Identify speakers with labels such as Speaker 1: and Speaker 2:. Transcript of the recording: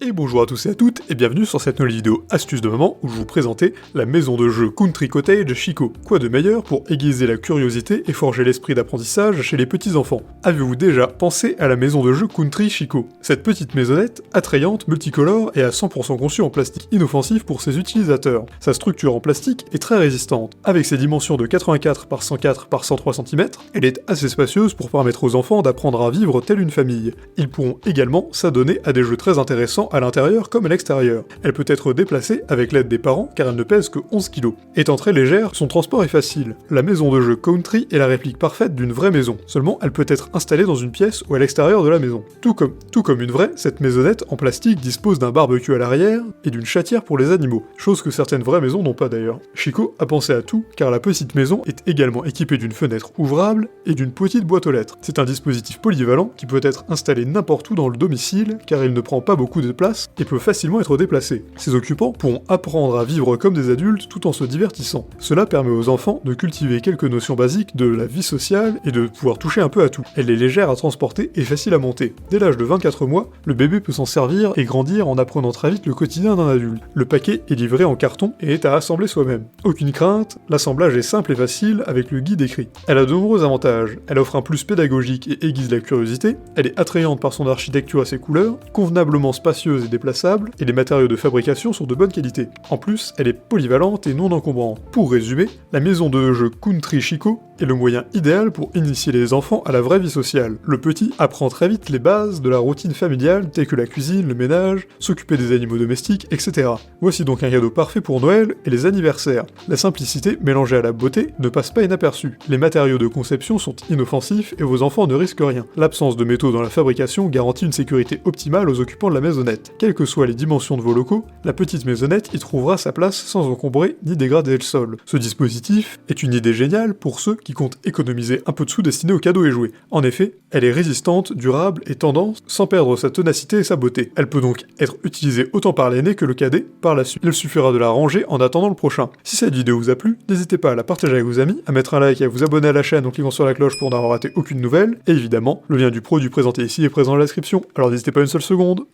Speaker 1: Et bonjour à tous et à toutes, et bienvenue sur cette nouvelle vidéo astuce de maman où je vous présentais la maison de jeu Country Cottage Chico. Quoi de meilleur pour aiguiser la curiosité et forger l'esprit d'apprentissage chez les petits enfants? Avez-vous déjà pensé à la maison de jeu Country Chico? Cette petite maisonnette, attrayante, multicolore et à 100% conçue en plastique inoffensif pour ses utilisateurs. Sa structure en plastique est très résistante. Avec ses dimensions de 84 par 104 par 103 cm, elle est assez spacieuse pour permettre aux enfants d'apprendre à vivre telle une famille. Ils pourront également s'adonner à des jeux très intéressants à l'intérieur comme à l'extérieur. Elle peut être déplacée avec l'aide des parents car elle ne pèse que 11 kg. Étant très légère, son transport est facile. La maison de jeu Country est la réplique parfaite d'une vraie maison. Seulement, elle peut être installée dans une pièce ou à l'extérieur de la maison. Tout comme une vraie, cette maisonnette en plastique dispose d'un barbecue à l'arrière et d'une chatière pour les animaux, chose que certaines vraies maisons n'ont pas d'ailleurs. Chico a pensé à tout car la petite maison est également équipée d'une fenêtre ouvrable et d'une petite boîte aux lettres. C'est un dispositif polyvalent qui peut être installé n'importe où dans le domicile car il ne prend pas beaucoup de place et peut facilement être déplacé. Ses occupants pourront apprendre à vivre comme des adultes tout en se divertissant. Cela permet aux enfants de cultiver quelques notions basiques de la vie sociale et de pouvoir toucher un peu à tout. Elle est légère à transporter et facile à monter. Dès l'âge de 24 mois, le bébé peut s'en servir et grandir en apprenant très vite le quotidien d'un adulte. Le paquet est livré en carton et est à assembler soi-même. Aucune crainte, l'assemblage est simple et facile avec le guide écrit. Elle a de nombreux avantages. Elle offre un plus pédagogique et aiguise la curiosité, elle est attrayante par son architecture et ses couleurs, convenablement spacieuse et déplaçable, et les matériaux de fabrication sont de bonne qualité. En plus, elle est polyvalente et non encombrante. Pour résumer, la maison de jeu Country Chico est le moyen idéal pour initier les enfants à la vraie vie sociale. Le petit apprend très vite les bases de la routine familiale telles que la cuisine, le ménage, s'occuper des animaux domestiques, etc. Voici donc un cadeau parfait pour Noël et les anniversaires. La simplicité mélangée à la beauté ne passe pas inaperçue. Les matériaux de conception sont inoffensifs et vos enfants ne risquent rien. L'absence de métaux dans la fabrication garantit une sécurité optimale aux occupants de la maisonnette. Quelles que soient les dimensions de vos locaux, la petite maisonnette y trouvera sa place sans encombrer ni dégrader le sol. Ce dispositif est une idée géniale pour ceux qui comptent économiser un peu de sous destinés aux cadeaux et jouets. En effet, elle est résistante, durable et tendance sans perdre sa ténacité et sa beauté. Elle peut donc être utilisée autant par l'aîné que le cadet par la suite. Il suffira de la ranger en attendant le prochain. Si cette vidéo vous a plu, n'hésitez pas à la partager avec vos amis, à mettre un like et à vous abonner à la chaîne en cliquant sur la cloche pour n'avoir raté aucune nouvelle, et évidemment, le lien du produit présenté ici est présent dans la description, alors n'hésitez pas une seule seconde.